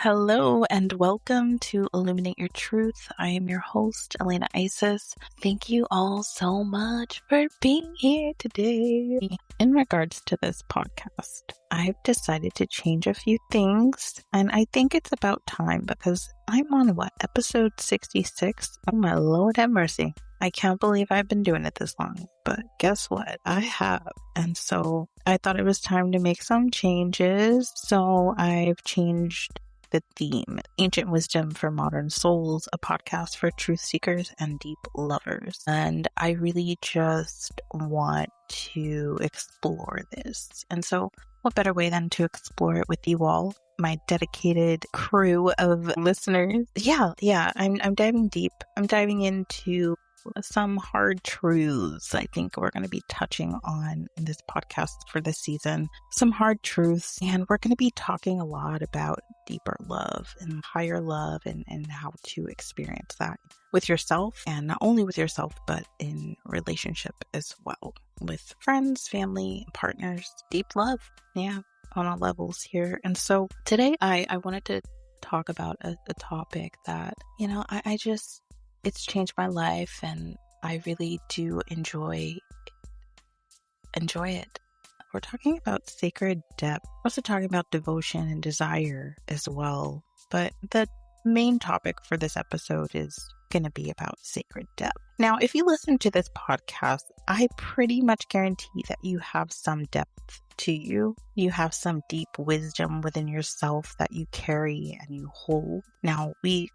Hello and welcome to Illuminate Your Truth. I am your host, Elena Isis. Thank you all so much for being here today. In regards to this podcast, I've decided to change a few things, and I think it's about time because I'm on episode 66? Oh my Lord have mercy. I can't believe I've been doing it this long, but guess what? I have. And so I thought it was time to make some changes. So I've changed the theme, Ancient Wisdom for Modern Souls, a podcast for truth seekers and deep lovers. And I really just want to explore this. And so what better way than to explore it with you all, my dedicated crew of listeners. I'm diving deep. I'm diving into some hard truths I think we're going to be touching on in this podcast for this season. Some hard truths, and we're going to be talking a lot about deeper love and higher love and how to experience that with yourself, and not only with yourself, but in relationship as well, with friends, family, partners, deep love. Yeah, on all levels here. And so today I wanted to talk about a topic that, it's changed my life, and I really do enjoy it. We're talking about sacred depth. We're also talking about devotion and desire as well. But the main topic for this episode is going to be about sacred depth. Now, if you listen to this podcast, I pretty much guarantee that you have some depth to you. You have some deep wisdom within yourself that you carry and you hold. Now, we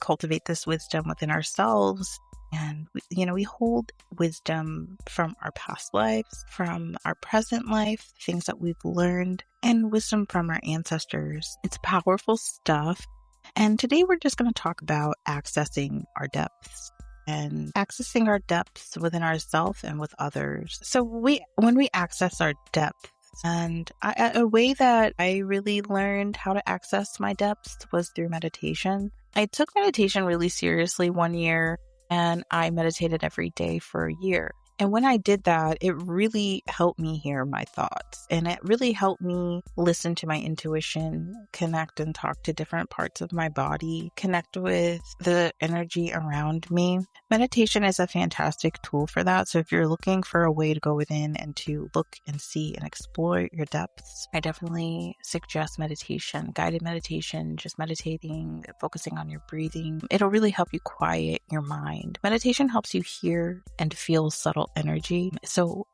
cultivate this wisdom within ourselves, and we hold wisdom from our past lives, from our present life, things that we've learned, and wisdom from our ancestors. It's powerful stuff. And today we're just going to talk about accessing our depths and accessing our depths within ourselves and with others. So when we access our depth, and a way that I really learned how to access my depths was through meditation. I took meditation really seriously one year, and I meditated every day for a year. And when I did that, it really helped me hear my thoughts, and it really helped me listen to my intuition, connect and talk to different parts of my body, connect with the energy around me. Meditation is a fantastic tool for that. So if you're looking for a way to go within and to look and see and explore your depths, I definitely suggest meditation, guided meditation, just meditating, focusing on your breathing. It'll really help you quiet your mind. Meditation helps you hear and feel subtle energy. So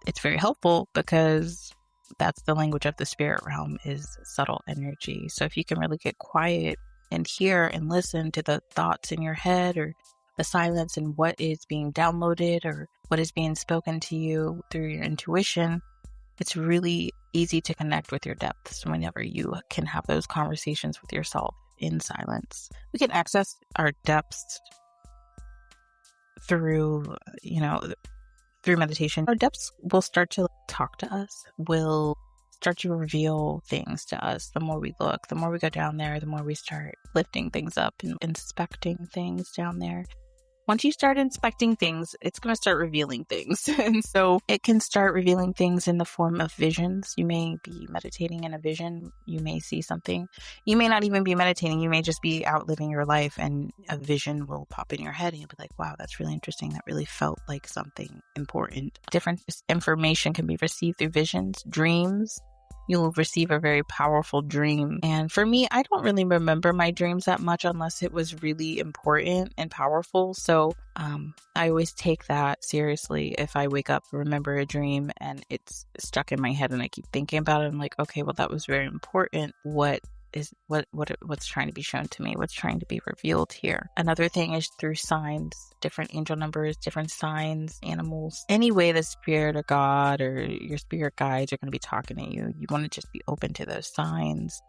it's very helpful because that's the language of the spirit realm, is subtle energy. So if you can really get quiet and hear and listen to the thoughts in your head, or the silence and what is being downloaded or what is being spoken to you through your intuition, it's really easy to connect with your depths whenever you can have those conversations with yourself in silence. We can access our depths through meditation. Our depths will start to talk to us, will start to reveal things to us. The more we look, the more we go down there, the more we start lifting things up and inspecting things down there. Once you start inspecting things, it's going to start revealing things. And so it can start revealing things in the form of visions. You may be meditating in a vision. You may see something. You may not even be meditating. You may just be out living your life, and a vision will pop in your head, and you'll be like, wow, that's really interesting. That really felt like something important. Different information can be received through visions, dreams. You'll receive a very powerful dream. And for me, I don't really remember my dreams that much unless it was really important and powerful. So I always take that seriously. If I wake up, remember a dream, and it's stuck in my head and I keep thinking about it, I'm like, okay, well, that was very important. What's trying to be shown to me? What's trying to be revealed here? Another thing is through signs, different angel numbers, different signs, animals. Any way the spirit or God or your spirit guides are going to be talking to you, you want to just be open to those signs.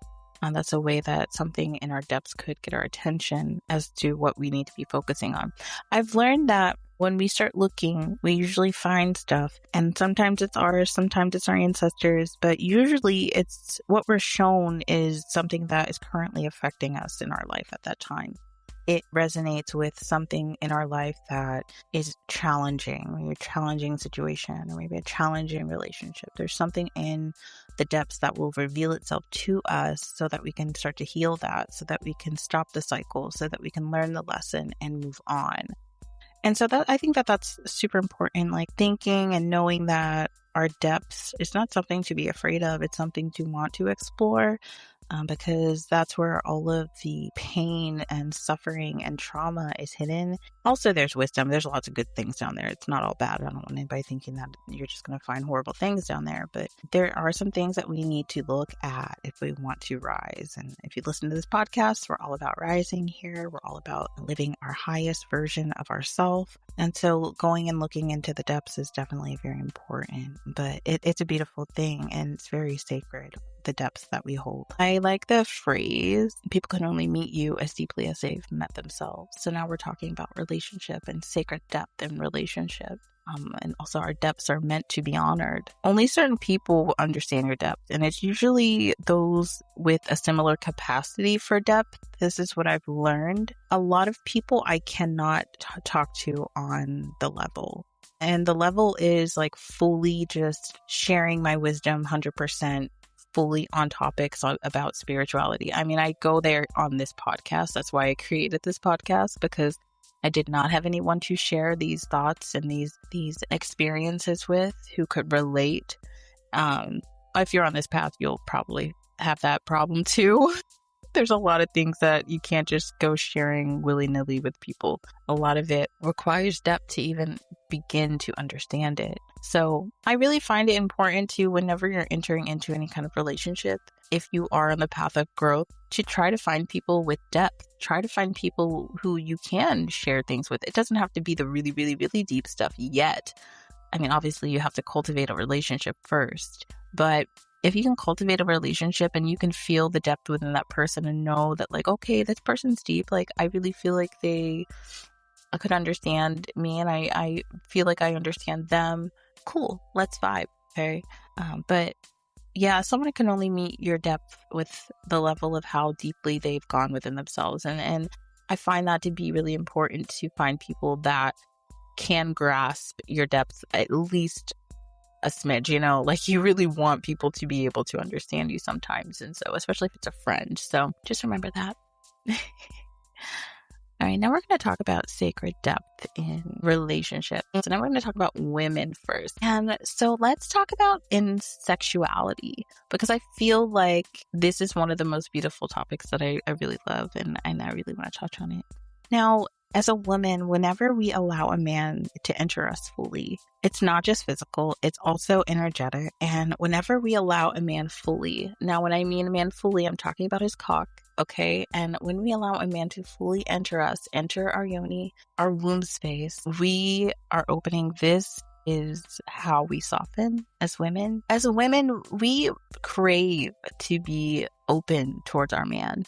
That's a way that something in our depths could get our attention as to what we need to be focusing on. I've learned that when we start looking, we usually find stuff, and sometimes it's ours, sometimes it's our ancestors, but usually it's what we're shown is something that is currently affecting us in our life at that time. it resonates with something in our life that is challenging, maybe a challenging situation or maybe a challenging relationship. There's something in the depths that will reveal itself to us so that we can start to heal that, so that we can stop the cycle, so that we can learn the lesson and move on. And so that I think that that's super important, like thinking and knowing that our depths is not something to be afraid of. It's something to want to explore, because that's where all of the pain and suffering and trauma is hidden. Also, there's wisdom. There's lots of good things down there. It's not all bad. I don't want anybody thinking that you're just going to find horrible things down there. But there are some things that we need to look at if we want to rise. And if you listen to this podcast, we're all about rising here. We're all about living our highest version of ourselves. And so going and looking into the depths is definitely very important. But it's a beautiful thing, and it's very sacred, the depths that we hold. I like the phrase, people can only meet you as deeply as they've met themselves. So now we're talking about relationship and sacred depth in relationship. And also our depths are meant to be honored. Only certain people will understand your depth, and it's usually those with a similar capacity for depth. This is what I've learned. A lot of people I cannot talk to on the level. And the level is like fully just sharing my wisdom 100%, fully on topics about spirituality. I mean, I go there on this podcast. That's why I created this podcast, because I did not have anyone to share these thoughts and these experiences with who could relate. If you're on this path, you'll probably have that problem too. There's a lot of things that you can't just go sharing willy-nilly with people. A lot of it requires depth to even begin to understand it. So I really find it important to, whenever you're entering into any kind of relationship, if you are on the path of growth, to try to find people with depth. Try to find people who you can share things with. It doesn't have to be the really, really, really deep stuff yet. I mean, obviously you have to cultivate a relationship first, but if you can cultivate a relationship and you can feel the depth within that person and know that, like, okay, this person's deep, like I really feel like they could understand me and I feel like I understand them. Cool, let's vibe. Okay. But yeah, someone can only meet your depth with the level of how deeply they've gone within themselves. And I find that to be really important, to find people that can grasp your depth at least a smidge, like you really want people to be able to understand you sometimes. And so, especially if it's a friend. So just remember that. All right, now we're going to talk about sacred depth in relationships. So now we're going to talk about women first. And so let's talk about in sexuality, because I feel like this is one of the most beautiful topics that I really love, and I really want to touch on it. Now, as a woman, whenever we allow a man to enter us fully, it's not just physical, it's also energetic. And whenever we allow a man fully, now when I mean a man fully, I'm talking about his cock, okay? And when we allow a man to fully enter us, enter our yoni, our womb space, we are opening. This is how we soften as women. As women, we crave to be open towards our man.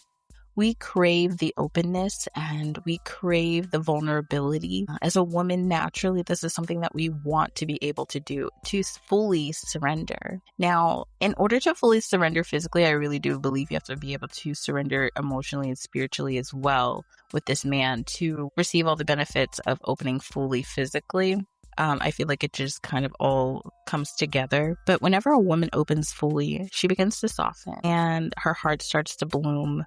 We crave the openness and we crave the vulnerability. As a woman, naturally, this is something that we want to be able to do, to fully surrender. Now, in order to fully surrender physically, I really do believe you have to be able to surrender emotionally and spiritually as well with this man to receive all the benefits of opening fully physically. I feel like it just kind of all comes together. But whenever a woman opens fully, she begins to soften and her heart starts to bloom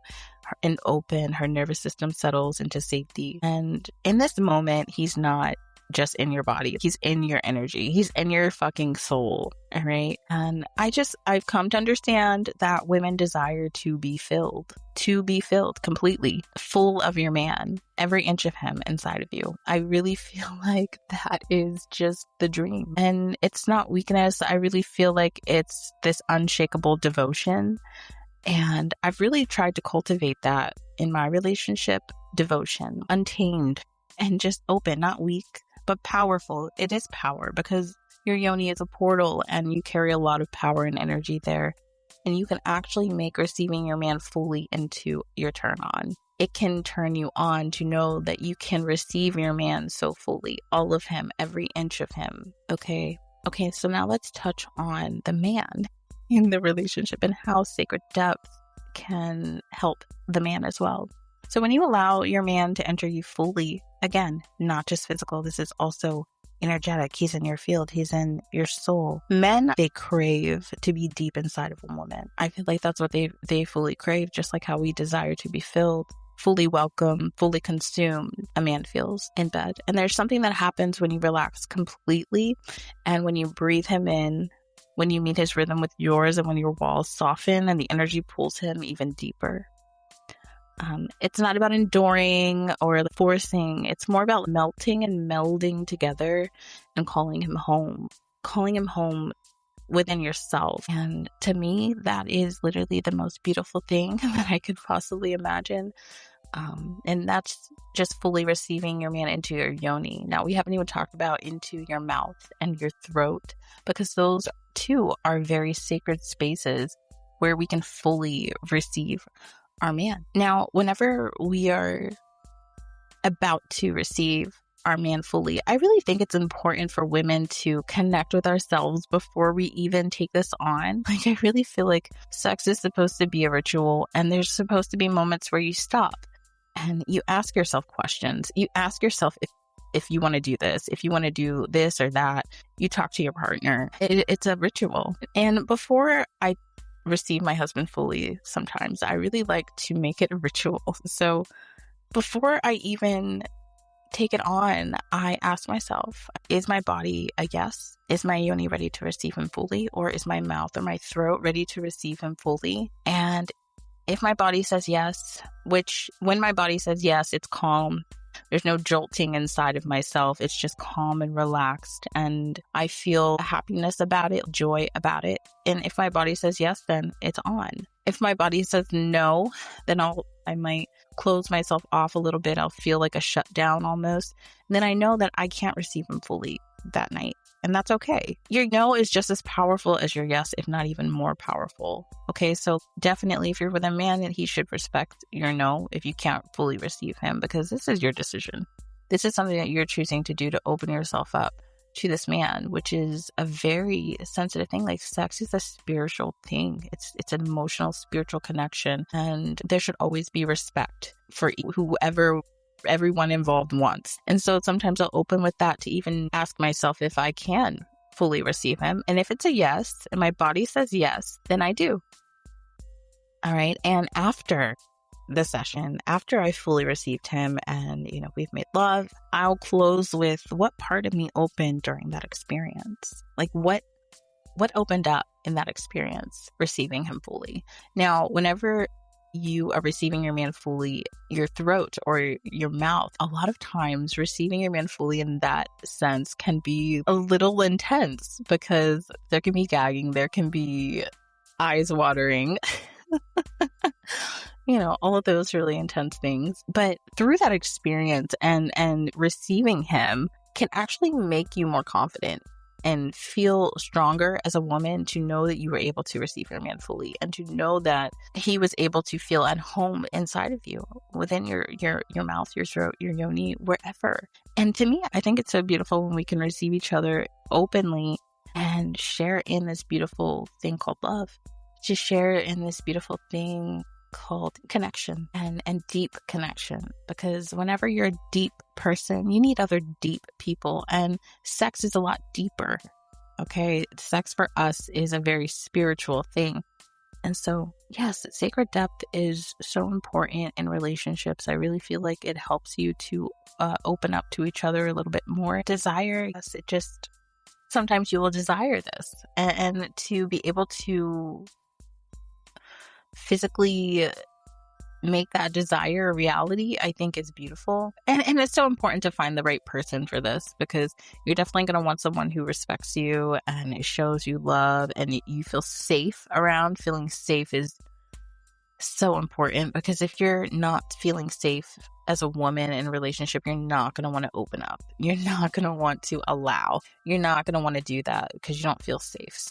and open. Her nervous system settles into safety. And in this moment, he's not just in your body. He's in your energy. He's in your fucking soul. All right. And I've come to understand that women desire to be filled completely, full of your man, every inch of him inside of you. I really feel like that is just the dream. And it's not weakness. I really feel like it's this unshakable devotion. And I've really tried to cultivate that in my relationship. Devotion, untamed, and just open, not weak, but powerful. It is power because your yoni is a portal and you carry a lot of power and energy there. And you can actually make receiving your man fully into your turn on. It can turn you on to know that you can receive your man so fully, all of him, every inch of him. Okay, so now let's touch on the man in the relationship and how sacred depth can help the man as well. So when you allow your man to enter you fully, again, not just physical, this is also energetic. He's in your field. He's in your soul. Men, they crave to be deep inside of a woman. I feel like that's what they fully crave, just like how we desire to be filled, fully welcome, fully consumed. A man feels in bed. And there's something that happens when you relax completely and when you breathe him in, when you meet his rhythm with yours, and when your walls soften and the energy pulls him even deeper. It's not about enduring or forcing. It's more about melting and melding together and calling him home within yourself. And to me, that is literally the most beautiful thing that I could possibly imagine. And that's just fully receiving your man into your yoni. Now, we haven't even talked about into your mouth and your throat, because those two are very sacred spaces where we can fully receive our man. Now, whenever we are about to receive our man fully, I really think it's important for women to connect with ourselves before we even take this on. Like, I really feel like sex is supposed to be a ritual, and there's supposed to be moments where you stop and you ask yourself questions. You ask yourself if you want to do this, if you want to do this or that. You talk to your partner. It's a ritual. And before I receive my husband fully, sometimes I really like to make it a ritual. So before I even take it on, I ask myself, is my body a yes? Is my yoni ready to receive him fully? Or is my mouth or my throat ready to receive him fully? And if my body says yes, which when my body says yes, it's calm. There's no jolting inside of myself. It's just calm and relaxed. And I feel happiness about it, joy about it. And if my body says yes, then it's on. If my body says no, then I might close myself off a little bit. I'll feel like a shutdown almost. And then I know that I can't receive him fully that night. And that's okay. Your no is just as powerful as your yes, if not even more powerful. Okay, so definitely if you're with a man, then he should respect your no if you can't fully receive him, because this is your decision. This is something that you're choosing to do to open yourself up to this man, which is a very sensitive thing. Like, sex is a spiritual thing. It's an emotional, spiritual connection. And there should always be respect for whoever everyone involved wants. And so sometimes I'll open with that to even ask myself if I can fully receive him. And if it's a yes, and my body says yes, then I do. All right. And after the session, after I fully received him and, we've made love, I'll close with what part of me opened during that experience. Like, what opened up in that experience, receiving him fully. Now, whenever you are receiving your man fully, your throat or your mouth, a lot of times receiving your man fully in that sense can be a little intense, because there can be gagging, there can be eyes watering, all of those really intense things. But through that experience and receiving him can actually make you more confident and feel stronger as a woman, to know that you were able to receive your man fully, and to know that he was able to feel at home inside of you, within your mouth, your throat, your yoni, wherever. And to me, I think it's so beautiful when we can receive each other openly and share in this beautiful thing called love, to share in this beautiful thing called connection and deep connection. Because whenever you're a deep person, you need other deep people, and sex is a lot deeper. Okay, sex for us is a very spiritual thing. And so, yes, sacred depth is so important in relationships. I really feel like it helps you to open up to each other a little bit more. Desire, yes, it just, sometimes you will desire this, and to be able to physically make that desire a reality, I think is beautiful. And it's so important to find the right person for this, because you're definitely going to want someone who respects you and it shows you love and you feel safe around. Feeling safe is so important, because if you're not feeling safe as a woman in a relationship, you're not going to want to open up. You're not going to want to allow. You're not going to want to do that because you don't feel safe.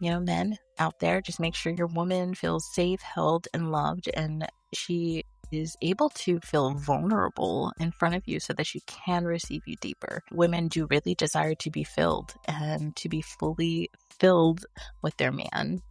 Men out there, just make sure your woman feels safe, held, and loved, and she is able to feel vulnerable in front of you so that she can receive you deeper. Women do really desire to be filled and to be fully filled with their man.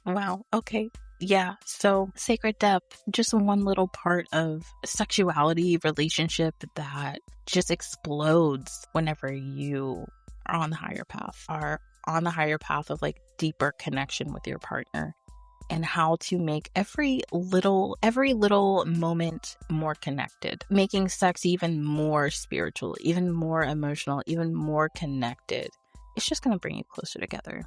Wow. Okay. Yeah, so sacred depth, just one little part of sexuality relationship that just explodes whenever you are on the higher path, are on the higher path of like deeper connection with your partner, and how to make every little moment more connected, making sex even more spiritual, even more emotional, even more connected. It's just going to bring you closer together.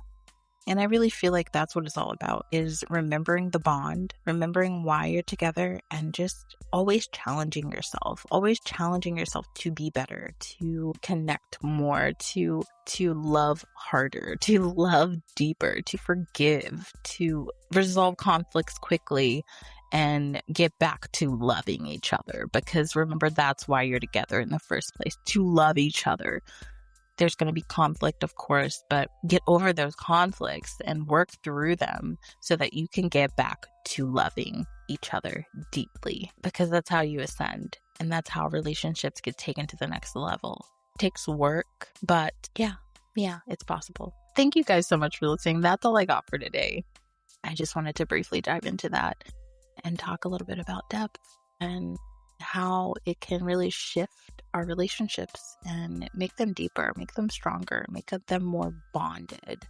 And I really feel like that's what it's all about, is remembering the bond, remembering why you're together, and just always challenging yourself to be better, to connect more, to love harder, to love deeper, to forgive, to resolve conflicts quickly and get back to loving each other. Because remember, that's why you're together in the first place, to love each other. There's going to be conflict, of course, but get over those conflicts and work through them so that you can get back to loving each other deeply, because that's how you ascend. And that's how relationships get taken to the next level. It takes work, but yeah, it's possible. Thank you guys so much for listening. That's all I got for today. I just wanted to briefly dive into that and talk a little bit about depth and how it can really shift our relationships and make them deeper, make them stronger, make them more bonded.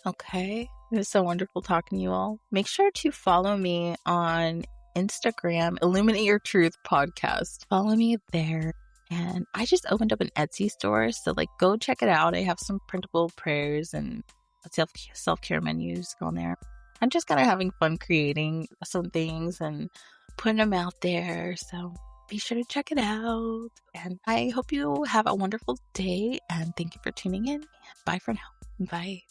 Okay, it was so wonderful talking to you all. Make sure to follow me on Instagram, Illuminate Your Truth Podcast. Follow me there. And I just opened up an Etsy store, so like go check it out. I have some printable prayers and self-care menus on there. I'm just kind of having fun creating some things and putting them out there. So be sure to check it out. And I hope you have a wonderful day. And thank you for tuning in. Bye for now. Bye.